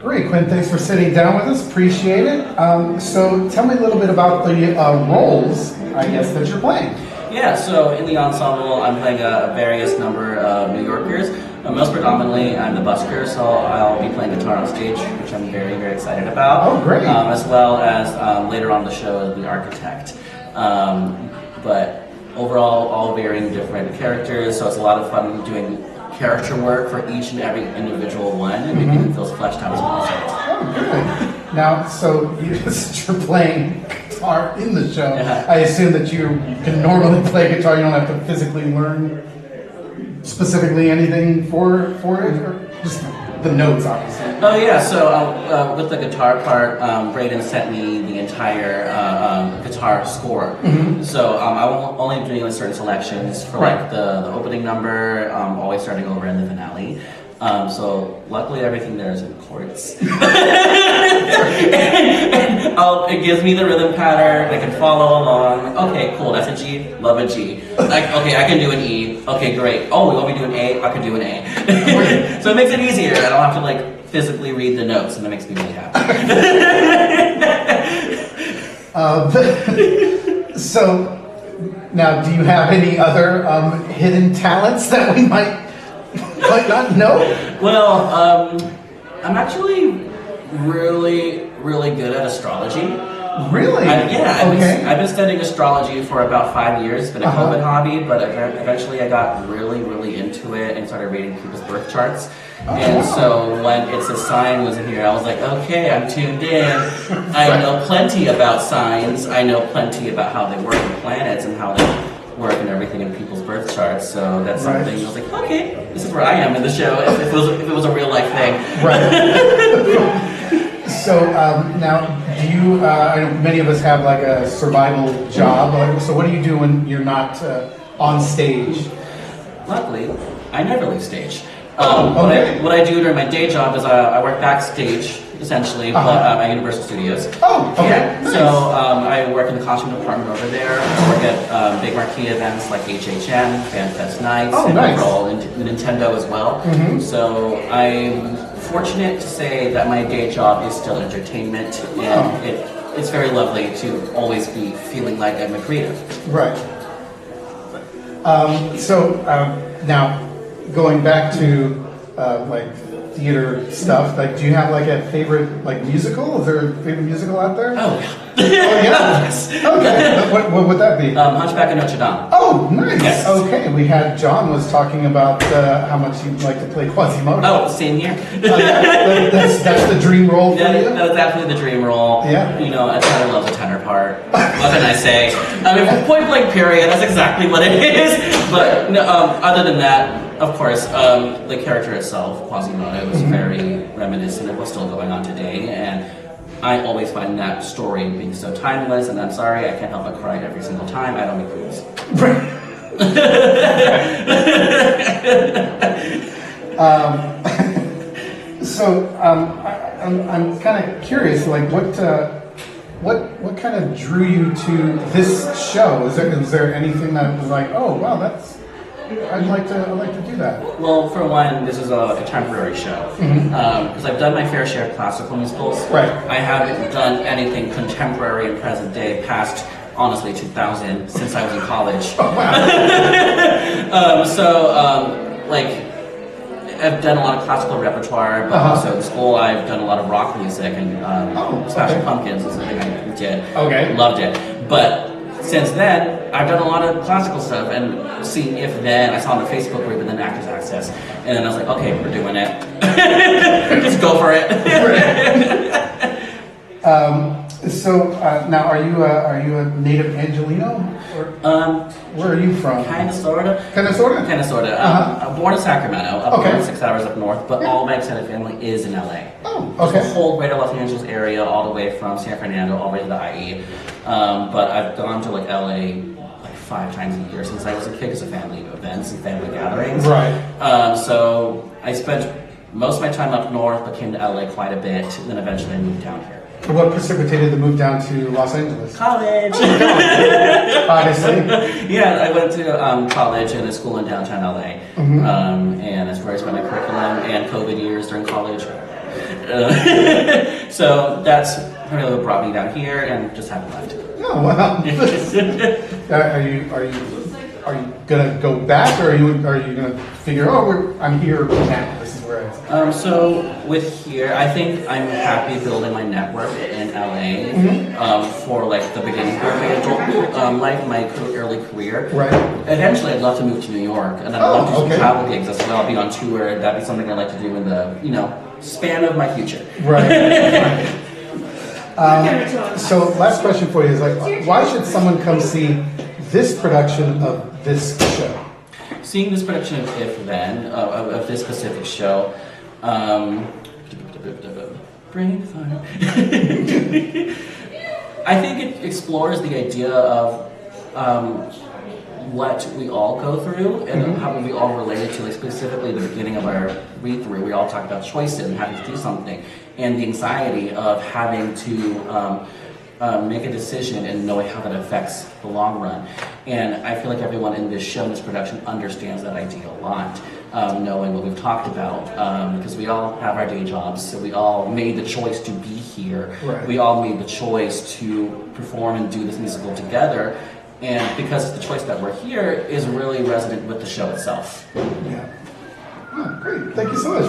Great, Quin. Thanks for sitting down with us. Appreciate it. So tell me a little bit about the roles, I guess, that you're playing. Yeah, so in the ensemble, I'm playing a various number of New Yorkers. Most predominantly, I'm the Busker, so I'll be playing guitar on stage, which I'm very, very excited about. Oh, great. As well as later on the show, the architect. But overall, all varying different characters, so it's a lot of fun doing character work for each and every individual one, and making those fleshed out as well. Oh, good. Now, so you're playing guitar in the show. Yeah. I assume that you can normally play guitar. You don't have to physically learn specifically anything for it, or just the notes, obviously. Oh yeah, so with the guitar part, Brayden sent me the entire guitar score. So I will only be doing certain selections for like the opening number, always starting over in the finale. So luckily everything there is in chords. It gives me the rhythm pattern, I can follow along. Okay, cool, that's a G, love a G. Like, okay, I can do an E, okay, great. Oh, you want me to do an A? I can do an A. So it makes it easier, I don't have to like physically read the notes, and that makes me really happy. So, now do you have any other hidden talents that we might not know? Well, I'm actually really, really good at astrology. Really? I've been studying astrology for about 5 years. It's been a COVID hobby, but eventually I got really, really into it and started reading people's birth charts. So when it's a sign was here, I was like, okay, I'm tuned in. I know plenty about signs. I know plenty about how they work in planets and how they work and everything in people's birth charts. So that's something I was like, okay, this is where I am in the show. If it was a real life thing. Right. So now, do you? I know many of us have like a survival job. So what do you do when you're not on stage? Luckily, I never leave stage. Okay. What I do during my day job is I work backstage, essentially, at Universal Studios. Oh, okay. Yeah. Nice. So I work in the costume department over there. I work at big marquee events like HHN, FanFest Nights, and overall Nintendo as well. So I'm fortunate to say that my day job is still entertainment, and it's very lovely to always be feeling like I'm a creative. Right. Now, going back to like theater stuff, like, do you have like a favorite like musical? Is there a favorite musical out there? Oh yeah. Oh yeah. Yes. Okay. What would that be? Hunchback of Notre Dame. Oh, nice. Yes. Okay. We had John was talking about how much he'd like to play Quasimodo. Oh, same here. Yeah. That's the dream role for you? That's absolutely the dream role. Yeah. You know, I kind of love the tenor part. What can I say? I mean, point blank period, that's exactly what it is. But no, other than that, of course, the character itself, Quasimodo, was very reminiscent of what's still going on today. And I always find that story being so timeless. And I'm sorry, I can't help but cry every single time. I don't make rules. I'm kind of curious, like what kind of drew you to this show? Is there anything that was like, oh wow, I'd like to do that? Well, for one, this is a temporary show because I've done my fair share of classical musicals. Right. I haven't done anything contemporary and present day past, honestly, 2000 since I was in college. Oh wow. Like, I've done a lot of classical repertoire, but also in school I've done a lot of rock music, and Smashing Pumpkins is something I did. Okay. Loved it. But since then, I've done a lot of classical stuff, and seeing If Then, I saw on the Facebook group, and then Actors Access, and then I was like, okay, we're doing it. Just go for it. Now, are you a native Angelino? Or, where are you from? Kind of, sorta. I'm born in Sacramento, up 6 hours up north, but all my extended family is in LA. Oh, okay. The whole greater Los Angeles area, all the way from San Fernando all the way to the IE. But I've gone to like LA like 5 times a year since I was a kid because of family events and family gatherings. Right. So I spent most of my time up north, but came to LA quite a bit, and then eventually I moved down here. What precipitated the move down to Los Angeles? College. Obviously. Yeah, I went to college and a school in downtown LA, and that's where I spent my curriculum and COVID years during college. So that's really what brought me down here, and just haven't left. Oh wow! Are you gonna go back, or are you gonna figure? Oh, I'm here now. This is where I am. So with here, I think I'm happy building my network in LA for like the beginning part of my adult life, my early career. Right. Eventually, I'd love to move to New York, and I'd love to do travel gigs as well. I'll be on tour. That'd be something I'd like to do in the span of my future. Right. So last question for you is like, why should someone come see this production of this show? Seeing this production of If Then, of this specific show, brain fire. I think it explores the idea of what we all go through and how we all relate to, like specifically the beginning of our read-through. We all talk about choices and having to do something, and the anxiety of having to make a decision and knowing how that affects the long run. And I feel like everyone in this show, in this production, understands that idea a lot, knowing what we've talked about, because we all have our day jobs, so we all made the choice to be here. Right. We all made the choice to perform and do this musical together, and because the choice that we're here is really resonant with the show itself. Yeah. Oh, great. Thank you so much.